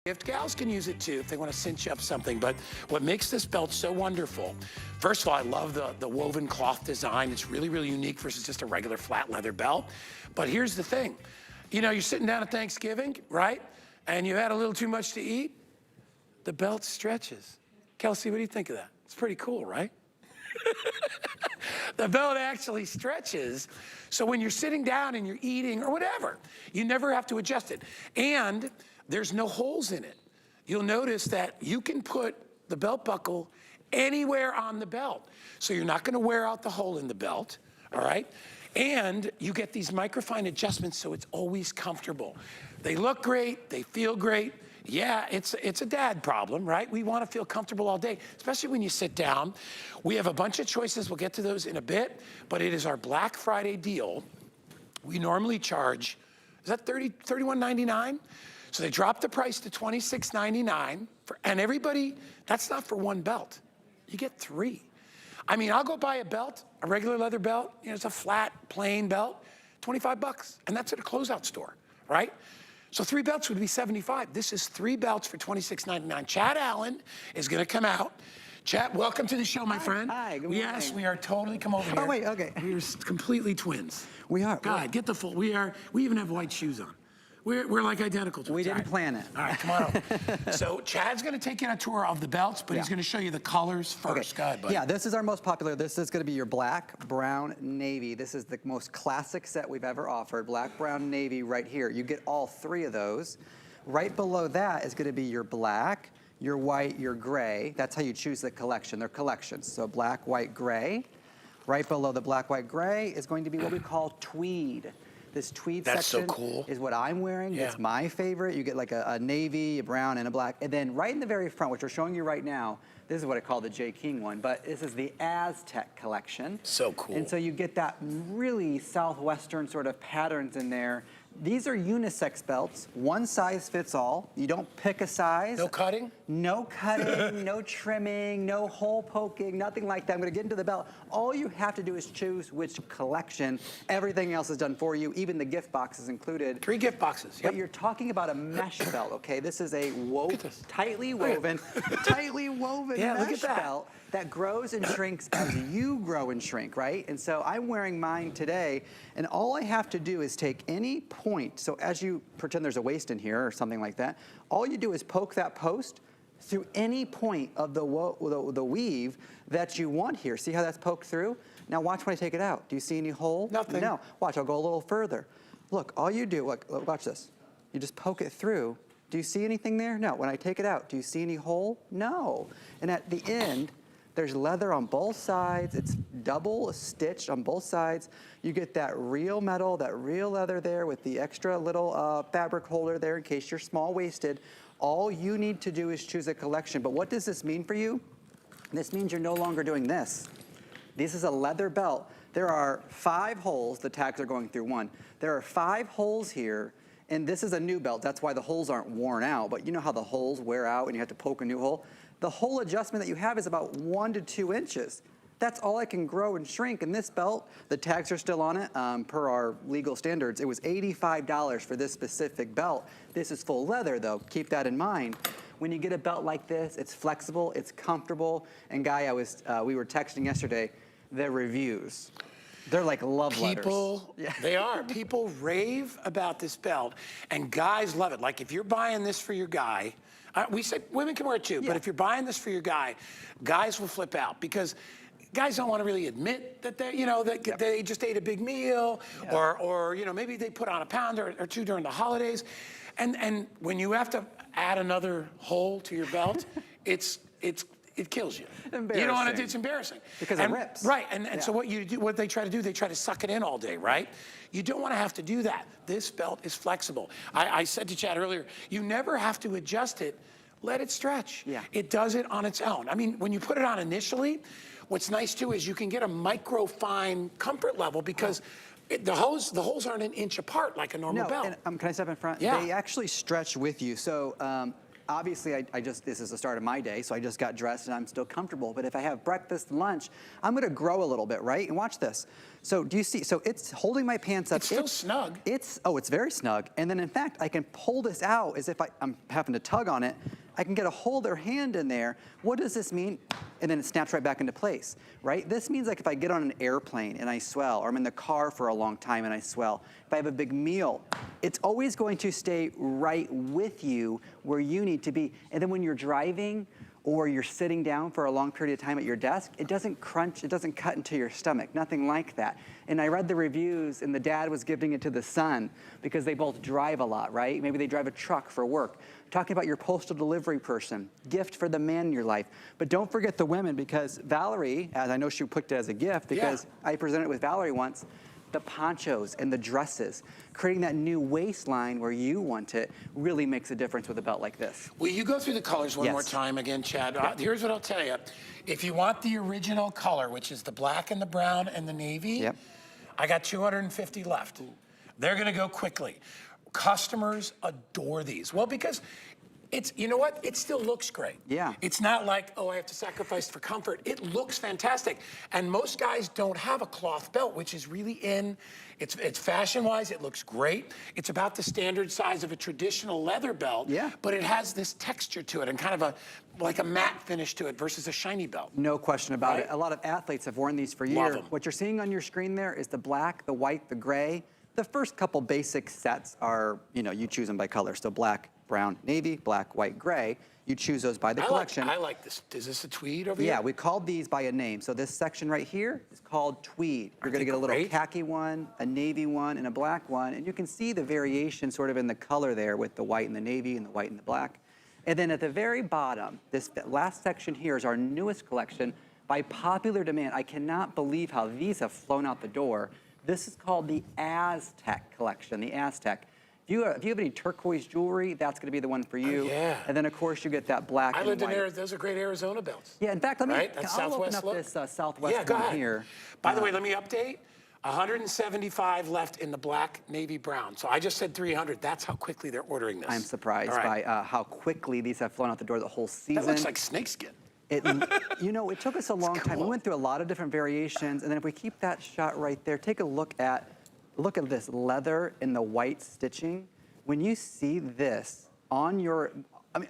If gals can use it too if they want to cinch up something, but what makes this belt so wonderful, first of all, I love the woven cloth design. It's really, really unique versus just a regular flat leather belt. But here's the thing. You know, you're sitting down at Thanksgiving, right? And you had a little too much to eat. The belt stretches. Kelsey, what do you think of that? It's pretty cool, right? The belt actually stretches. So when you're sitting down and you're eating or whatever, you never have to adjust it. And there's no holes in it. You'll notice that you can put the belt buckle anywhere on the belt. So you're not gonna wear out the hole in the belt, all right? And you get these microfine adjustments so it's always comfortable. They look great, they feel great. Yeah, it's a dad problem, right? We wanna feel comfortable all day, especially when you sit down. We have a bunch of choices, we'll get to those in a bit, but it is our Black Friday deal. We normally charge, is that $31.99? So they dropped the price to $26.99, and everybody, that's not for one belt. You get three. I mean, I'll go buy a belt, a regular leather belt, you know, it's a flat, plain belt, 25 bucks, and that's at a closeout store, right? So 3 belts would be 75. This is 3 belts for $26.99. Chad Allen is gonna come out. Chad, welcome to the show, my friend. Hi, good morning. Yes, we are totally, come over here. Oh, wait, okay. We are completely twins. We are. God, get the full, we even have white shoes on. We're like identical twins. We didn't plan it. All right, come on over. So Chad's gonna take you on a tour of the belts, but he's gonna show you the colors first. Go ahead, buddy. Yeah, this is our most popular. This is gonna be your black, brown, navy. This is the most classic set we've ever offered. Black, brown, navy right here. You get all 3 of those. Right below that is gonna be your black, your white, your gray. That's how you choose the collection. They're collections. So black, white, gray. Right below the black, white, gray is going to be what we call tweed. This tweed section is what I'm wearing. Yeah. It's my favorite. You get like a navy, a brown, and a black. And then right in the very front, which we're showing you right now, this is what I call the J. King one, but this is the Aztec collection. So cool. And so you get that really Southwestern sort of patterns in there. These are unisex belts. One size fits all. You don't pick a size. No cutting? No cutting, no trimming, no hole poking, nothing like that. I'm gonna get into the belt. All you have to do is choose which collection. Everything else is done for you. Even the gift box is included. 3 gift boxes, yep. But you're talking about a mesh belt, okay? This is a tightly woven mesh belt that grows and shrinks as you grow and shrink, right? And so I'm wearing mine today, and all I have to do is take any point. So as you pretend there's a waist in here or something like that, all you do is poke that post through any point of the weave that you want here. See how that's poked through? Now watch when I take it out. Do you see any hole? Nothing. No. Watch, I'll go a little further. Look, all you do, look, watch this. You just poke it through. Do you see anything there? No. When I take it out, do you see any hole? No. And at the end, there's leather on both sides. It's double stitched on both sides. You get that real metal, that real leather there with the extra little fabric holder there in case you're small-waisted. All you need to do is choose a collection. But what does this mean for you? This means you're no longer doing this. This is a leather belt. There are 5 holes. The tags are going through 1. There are 5 holes here. And this is a new belt. That's why the holes aren't worn out. But you know how the holes wear out and you have to poke a new hole? The hole adjustment that you have is about 1 to 2 inches. That's all I can grow and shrink. And this belt, the tags are still on it per our legal standards. It was $85 for this specific belt. This is full leather though, keep that in mind. When you get a belt like this, it's flexible, it's comfortable. And Guy, we were texting yesterday, the reviews. They're like love letters. People, they are. People rave about this belt, and guys love it. Like if you're buying this for your guy, we said women can wear it too, but if you're buying this for your guy, guys will flip out because guys don't want to really admit that they, that they just ate a big meal, or maybe they put on a pound or 2 during the holidays, and when you have to add another hole to your belt, it kills you. You don't want to do, it's embarrassing. Because it rips. Right, and so what they try to do, they try to suck it in all day, right? You don't want to have to do that. This belt is flexible. I said to Chad earlier, you never have to adjust it. Let it stretch. Yeah. It does it on its own. I mean, when you put it on initially, what's nice too is you can get a micro fine comfort level because the holes aren't an inch apart like a normal belt. And, can I step in front? Yeah. They actually stretch with you. So obviously this is the start of my day, so I just got dressed and I'm still comfortable. But if I have breakfast, lunch, I'm gonna grow a little bit, right? And watch this. So do you see, so it's holding my pants up. It's still snug. It's very snug. And then in fact, I can pull this out as if I'm having to tug on it. I can get a holder hand in there. What does this mean? And then it snaps right back into place, right? This means like if I get on an airplane and I swell, or I'm in the car for a long time and I swell, if I have a big meal, it's always going to stay right with you where you need to be. And then when you're driving or you're sitting down for a long period of time at your desk, it doesn't crunch, it doesn't cut into your stomach, nothing like that. And I read the reviews and the dad was giving it to the son because they both drive a lot, right? Maybe they drive a truck for work. Talking about your postal delivery person, gift for the man in your life. But don't forget the women, because Valerie, as I know she picked it as a gift because I presented it with Valerie once, the ponchos and the dresses, creating that new waistline where you want it really makes a difference with a belt like this. Will you go through the colors one more time again, Chad? Here's what I'll tell you. If you want the original color, which is the black and the brown and the navy, I got 250 left. They're gonna go quickly. Customers adore these. Well, because it's, you know what? It still looks great. Yeah. It's not like, oh, I have to sacrifice for comfort. It looks fantastic. And most guys don't have a cloth belt, which is really in. It's fashion-wise, it looks great. It's about the standard size of a traditional leather belt, but it has this texture to it and kind of like a matte finish to it versus a shiny belt. No question about it. A lot of athletes have worn these for years. What you're seeing on your screen there is the black, the white, the gray. The first couple basic sets are, you choose them by color. So black, brown, navy, black, white, gray. You choose those by the collection. I like this. Is this a tweed over here? Yeah, we called these by a name. So this section right here is called tweed. You're gonna get a little khaki one, a navy one, and a black one. And you can see the variation sort of in the color there with the white and the navy and the white and the black. And then at the very bottom, this last section here is our newest collection by popular demand. I cannot believe how these have flown out the door. This is called the Aztec collection, the Aztec. If you have any turquoise jewelry, that's going to be the one for you. And then, of course, you get that black and white. I lived in Arizona. Those are great Arizona belts. Yeah, in fact, I'll open up this Southwest one here. By the way, let me update. 175 left in the black, navy, brown. So I just said 300. That's how quickly they're ordering this. I'm surprised by how quickly these have flown out the door the whole season. That looks like snakeskin. It took us a long time. We went through a lot of different variations, and then if we keep that shot right there, take a look at this leather and the white stitching. When you see this on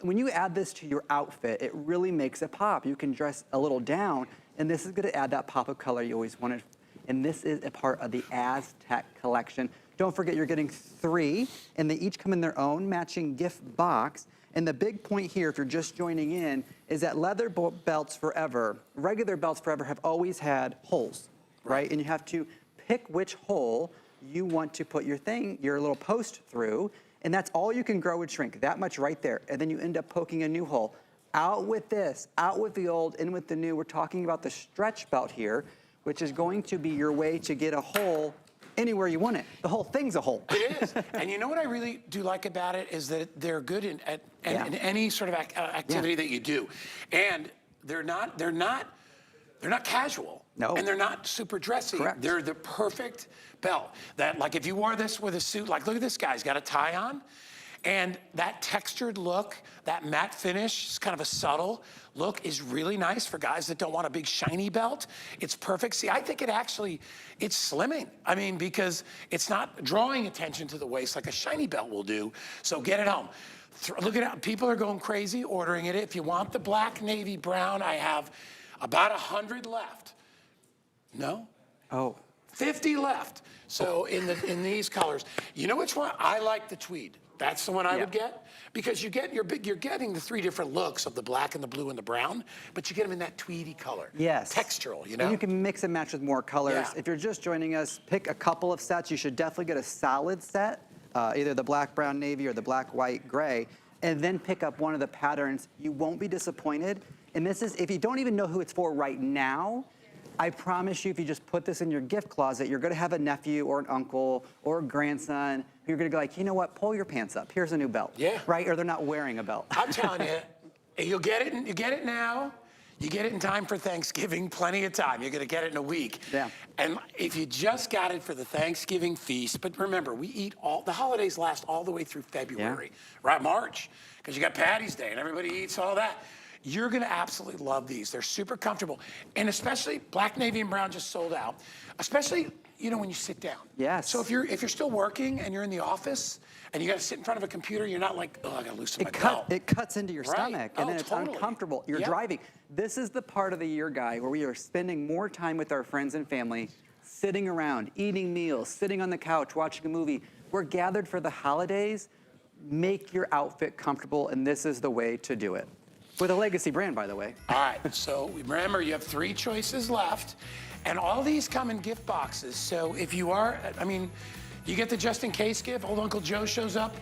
when you add this to your outfit, it really makes it pop. You can dress a little down, and this is gonna add that pop of color you always wanted. And this is a part of the Aztec collection. Don't forget you're getting 3, and they each come in their own matching gift box. And the big point here, if you're just joining in, is that leather belts forever, regular belts forever have always had holes, right? And you have to pick which hole you want to put your little post through, and that's all you can grow and shrink, that much right there. And then you end up poking a new hole. Out with this, out with the old, in with the new. We're talking about the stretch belt here, which is going to be your way to get a hole anywhere you want it. The whole thing's a hole. It is. And you know what I really do like about it is that they're good in any sort of activity that you do. And they're not casual. No. And they're not super dressy. Correct. They're the perfect belt. That, like, if you wore this with a suit, like, look at this guy, he's got a tie on. And that textured look, that matte finish, is kind of a subtle look, is really nice for guys that don't want a big shiny belt. It's perfect. See, I think it's slimming. I mean, because it's not drawing attention to the waist like a shiny belt will do. So get it home. Look at it. People are going crazy ordering it. If you want the black, navy, brown, I have about 100 left. No? 50 left. So in these colors. You know which one? I like the tweed. That's the one I would get, because you're getting the 3 different looks of the black and the blue and the brown, but you get them in that tweedy color. Yes. Textural, you know? And you can mix and match with more colors. If you're just joining us, pick a couple of sets. You should definitely get a solid set, either the black, brown, navy or the black, white, gray, and then pick up one of the patterns. You won't be disappointed. And this is, if you don't even know who it's for right now, I promise you, if you just put this in your gift closet, you're gonna have a nephew or an uncle or a grandson who you're gonna go like, you know what, pull your pants up. Here's a new belt. Right? Or they're not wearing a belt. I'm telling you, you get it now. You get it in time for Thanksgiving, plenty of time. You're gonna get it in a week. Yeah. And if you just got it for the Thanksgiving feast, but remember, we eat the holidays last all the way through February, right? March, because you got Patty's Day and everybody eats all that. You're gonna absolutely love these. They're super comfortable. And especially black, navy, and brown just sold out. Especially, you know, when you sit down. Yes. So if you're still working and you're in the office and you gotta sit in front of a computer, you're not like, oh, I gotta loosen my belt. It cuts into your Right. stomach, and Oh, then it's totally. uncomfortable. You're Yep. driving. This is the part of the year, Guy, where we are spending more time with our friends and family, sitting around, eating meals, sitting on the couch, watching a movie. We're gathered for the holidays. Make your outfit comfortable, and this is the way to do it. With a legacy brand, by the way. All right, so remember, you have 3 choices left, and all these come in gift boxes. So if you are, I mean, you get the just in case gift, old Uncle Joe shows up,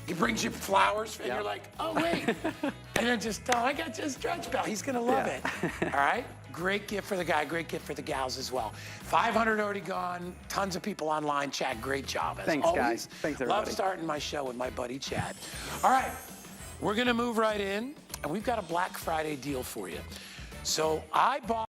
he brings you flowers, and you're like, oh, wait. And then just tell him, I got you a Stretchable. He's gonna love it. All right, great gift for the guy, great gift for the gals as well. 500 already gone, tons of people online. Chad, great job, as Thanks, always. guys. Thanks, everybody. Love starting my show with my buddy Chad. All right, we're gonna move right in, and we've got a Black Friday deal for you. So I bought